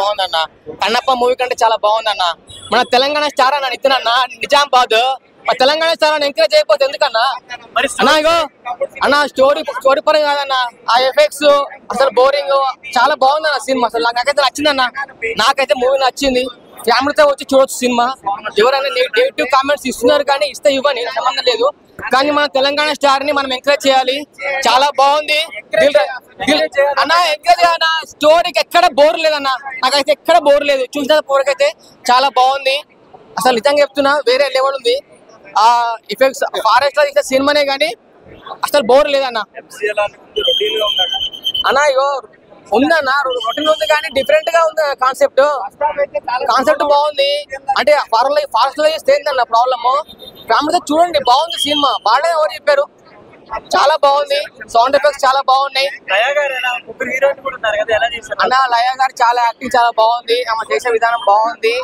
బాగుందన్న. కన్నప్ప మూవీ కంటే చాలా బాగుందన్న. మన తెలంగాణ స్టార్ అన్న నితిన్ అన్న నిజామాబాద్. మా తెలంగాణ స్టార్ అని ఎంకరేజ్ అయిపోతే ఎందుకన్నా అన్నా? ఇగో అన్న స్టోరీ పరంగా కాదన్న, ఆ ఎఫెక్ట్స్ అసలు బోరింగ్ చాలా బాగుందన్న సినిమా. అసలు నాకైతే నచ్చిందన్న. నాకైతే మూవీ నచ్చింది. ఫ్యామిలీతో వచ్చి చూడొచ్చు సినిమా. ఎవరైనా నెగిటివ్ కామెంట్స్ ఇస్తున్నారు కానీ ఇస్తే ఇవ్వని సంబంధం లేదు. కానీ మన తెలంగాణ స్టార్ ని మనం ఎంకరేజ్ చేయాలి. చాలా బాగుంది అన్న. ఎంకరేజ్ అన్న. స్టోరీకి ఎక్కడ బోర్ లేదన్న. నాకైతే ఎక్కడ బోర్ లేదు. చూసిన పోరకైతే చాలా బాగుంది. అసలు నిజంగా చెప్తున్నా వేరే లెవెల్ ఉంది. ఆ ఎఫెక్ట్స్ ఫారెస్ట్ లో తీసిన సినిమానే కానీ అసలు బోర్ లేదన్న. అన్న ఇగో ఉందన్న, రొటీన్ ఉంది కానీ డిఫరెంట్ గా ఉంది కాన్సెప్ట్ బాగుంది. అంటే ఫారెస్ట్ లో చేస్తే ఏంటన్న ప్రాబ్లమ్. ఫ్యామిలీతో చూడండి, బాగుంది సినిమా. బాగా ఎవరు చెప్పారు, చాలా బాగుంది. సౌండ్ ఎఫెక్ట్స్ చాలా బాగున్నాయి అన్న. లయ గారు చాలా యాక్టింగ్ చాలా బాగుంది. ఆమె చేసే విధానం బాగుంది.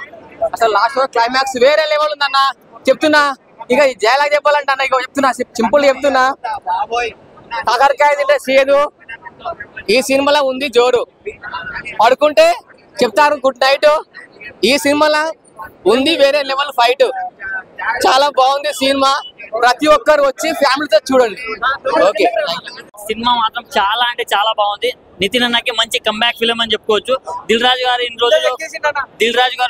అసలు లాస్ట్ క్లైమాక్స్ వేరే లెవెల్ ఉందన్న. చెప్తున్నా ఇక జయలాగా చెప్పాలంటే అన్న ఇక చెప్తున్నా, సింపుల్ చెప్తున్నా. కాకరకాయ తింటే సేదు ఈ సినిమాలో ఉంది జోరు. పడుకుంటే చెప్తారు గుడ్ నైట్. ఈ సినిమాలో ఉంది వేరే లెవెల్ ఫైట్. చాలా బాగుంది సినిమా. ప్రతి ఒక్కరు వచ్చి ఫ్యామిలీతో చూడండి. ఓకే, సినిమా మాత్రం చాలా అంటే చాలా బాగుంది. నితిన్ అన్నకి మంచి కంబ్యాక్ ఫిలిం అని చెప్పుకోవచ్చు. దిల్ రాజు గారు ఇన్ని రోజులు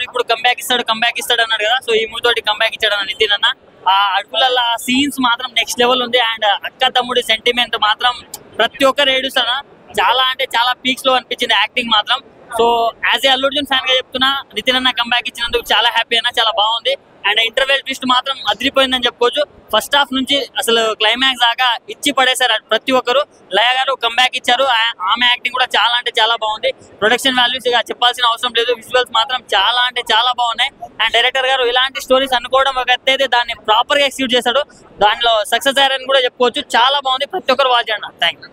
ఇప్పుడు కంబ్యాక్ ఇస్తాడు అన్నాడు కదా. సో ఈ మూవీ తోటి కంబ్యాక్ ఇచ్చాడు అన్న నితిన్ అన్న. ఆ అడుగులలో సీన్స్ మాత్రం నెక్స్ట్ లెవెల్ ఉంది. అండ్ అక్క తమ్ముడి సెంటిమెంట్ మాత్రం ప్రతి ఒక్కరు ఏడుస్తారా. చాలా అంటే చాలా పీక్స్ లో అనిపించింది యాక్టింగ్ మాత్రం. So as a Allu Arjun fan గా చెప్తున్నా, నితిన్ అన్న కంబ్యాక్ ఇచ్చినందుకు చాలా హ్యాపీ అన్న, చాలా బాగుంది. అండ్ ఇంటర్వెల్ ట్విస్ట్ మాత్రం అదిరిపోయిందని చెప్పుకోవచ్చు. ఫస్ట్ హాఫ్ నుంచి అసలు క్లైమాక్స్ దాకా ఇచ్చి పడేశారు ప్రతి ఒక్కరు. లయ గారు కంబ్యాక్ ఇచ్చారు. ఆమె యాక్టింగ్ కూడా చాలా అంటే చాలా బాగుంది. ప్రొడక్షన్ వాల్యూస్ ఇక చెప్పాల్సిన అవసరం లేదు. విజువల్స్ మాత్రం చాలా అంటే చాలా బాగున్నాయి. అండ్ డైరెక్టర్ గారు ఇలాంటి స్టోరీస్ అనుకోవడం ఒక ఎత్తైతే దాన్ని ప్రాపర్ గా ఎక్స్క్యూట్ చేశాడు. దానిలో సక్సెస్ అయ్యారని కూడా చెప్పుకోవచ్చు. చాలా బాగుంది. ప్రతి ఒక్కరు వాచ్ చేయండి. థ్యాంక్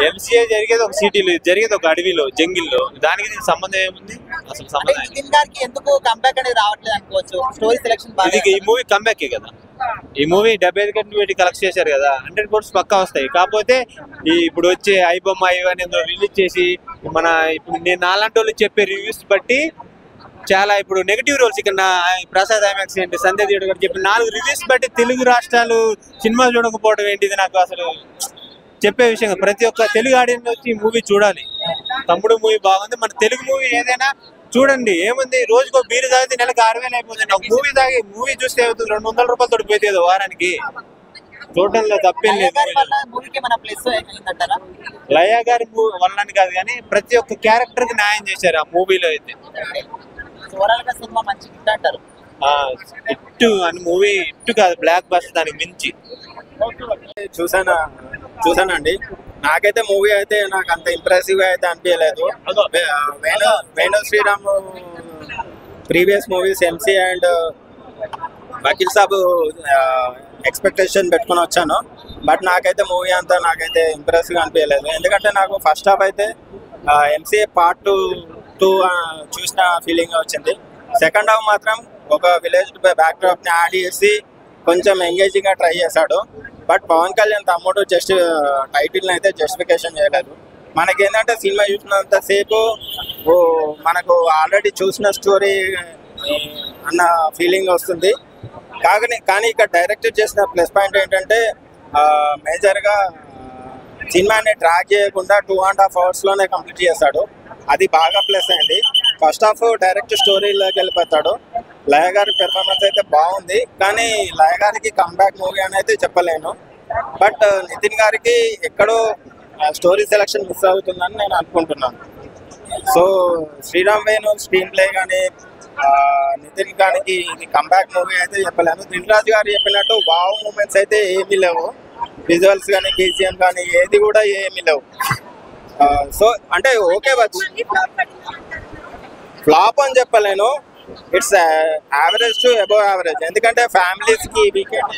ఎంసీఏ జరిగేది ఒక సిటీలో, జరిగేది ఒక అడవిలో, జంగిల్లో. దానికి దీనికి సంబంధం ఏముంది? అసలు సంబంధం ఎందుకు కంబ్యాక్ అనేది రావట్లేదు అనుకోవచ్చు. స్టోరీ సెలక్షన్ ఈ మూవీ కంబ్యాకే కదా. ఈ మూవీ 75 కోట్లు పెట్టి కలెక్ట్ చేశారు కదా. 100 crores పక్కా వస్తాయి. కాకపోతే ఇప్పుడు వచ్చే ఐబొమ్మ ఇవన్నీ రిలీజ్ చేసి మన ఇప్పుడు నేను నాలాంటి వాళ్ళు చెప్పే రివ్యూస్ బట్టి చాలా ఇప్పుడు నెగిటివ్ రోల్స్ ఇక్కడ ప్రసాద్ ఐమాక్స్ ఏంటి, సంధ్య థియేటర్ గారు చెప్పిన 4 రివ్యూస్ బట్టి తెలుగు రాష్ట్రాలు సినిమా చూడకపోవడం ఏంటిది నాకు అసలు చెప్పే విషయం. ప్రతి ఒక్క తెలుగు ఆడియన్స్ వచ్చి ఈ మూవీ చూడాలి. తమ్ముడు మూవీ బాగుంది. మన తెలుగు మూవీ ఏదైనా చూడండి. ఏముంది, రోజుకో బీరు తాగితే నెలకు 6,000 అయిపోతుంది. ఒక మూవీ చూస్తే అవుతుంది 200 రూపాయలు తోడిపోతుంది వారానికి. చూడటంలో తప్పేం లేదు. లయ గారి వల్లని కాదు కానీ ప్రతి ఒక్క క్యారెక్టర్ కి న్యాయం చేశారు ఆ మూవీలో అయితే. హిట్ అని మూవీ హిట్ కాదు, బ్లాక్ బస్టర్ దానికి మించి. చూసానండి. నాకైతే మూవీ అయితే నాకు అంత ఇంప్రెసివ్ గా అయితే అనిపించలేదు. Venu Sriram previous movies MC and Vakeel Saab expectation పెట్టుకుని వచ్చాను. బట్ నాకైతే మూవీ అంతా నాకైతే ఇంప్రెసివ్ గా అనిపించలేదు. ఎందుకంటే నాకు ఫస్ట్ హాఫ్ అయితే ఎంసీఏ పార్ట్ 2 చూసిన ఫీలింగ్ వచ్చింది. సెకండ్ హాఫ్ మాత్రం ఒక విలేజ్ బ్యాక్ డ్రాప్ ని యాడ్ చేసి కొంచెం ఎంగేజింగ్ గా ట్రై చేశాడు. బట్ పవన్ కళ్యాణ్ తమ్ముడు జస్ట్ టైటిల్ అయితే జస్టిఫికేషన్ చేయలేదు. మనకేంటంటే సినిమా చూసినంతసేపు మనకు ఆల్రెడీ చూసిన స్టోరీ అన్న ఫీలింగ్ వస్తుంది. కానీ ఇక్కడ డైరెక్టర్ చేసిన ప్లస్ పాయింట్ ఏంటంటే మేజర్గా సినిమాని ట్రాక్ చేయకుండా 2.5 hours లోనే కంప్లీట్ చేశాడు. అది బాగా ప్లస్ అయింది. ఫస్ట్ హాఫ్ డైరెక్ట్ స్టోరీలోకి వెళ్ళిపోతాడు. లయ గారి పెర్ఫార్మెన్స్ అయితే బాగుంది. కానీ లయ గారికి కంబ్యాక్ మూవీ అని అయితే చెప్పలేను. బట్ నితిన్ గారికి ఎక్కడో స్టోరీ సెలక్షన్ మిస్ అవుతుందని నేను అనుకుంటున్నాను. So Sriram Venu screenplay కానీ నితిన్ గారికి ఇది కంబ్యాక్ మూవీ అయితే చెప్పలేను. దిల్ రాజు గారు చెప్పినట్టు వావ్ మూమెంట్స్ అయితే ఏమీ లేవు. విజువల్స్ కానీ బీజిఎం కానీ ఏది కూడా ఏమీ లేవు. సో అంటే ఓకే ఫ్లాప్ అని చెప్పలేను. It's average to above average. ఎందుకంటే ఫ్యామిలీస్కి వీకెండ్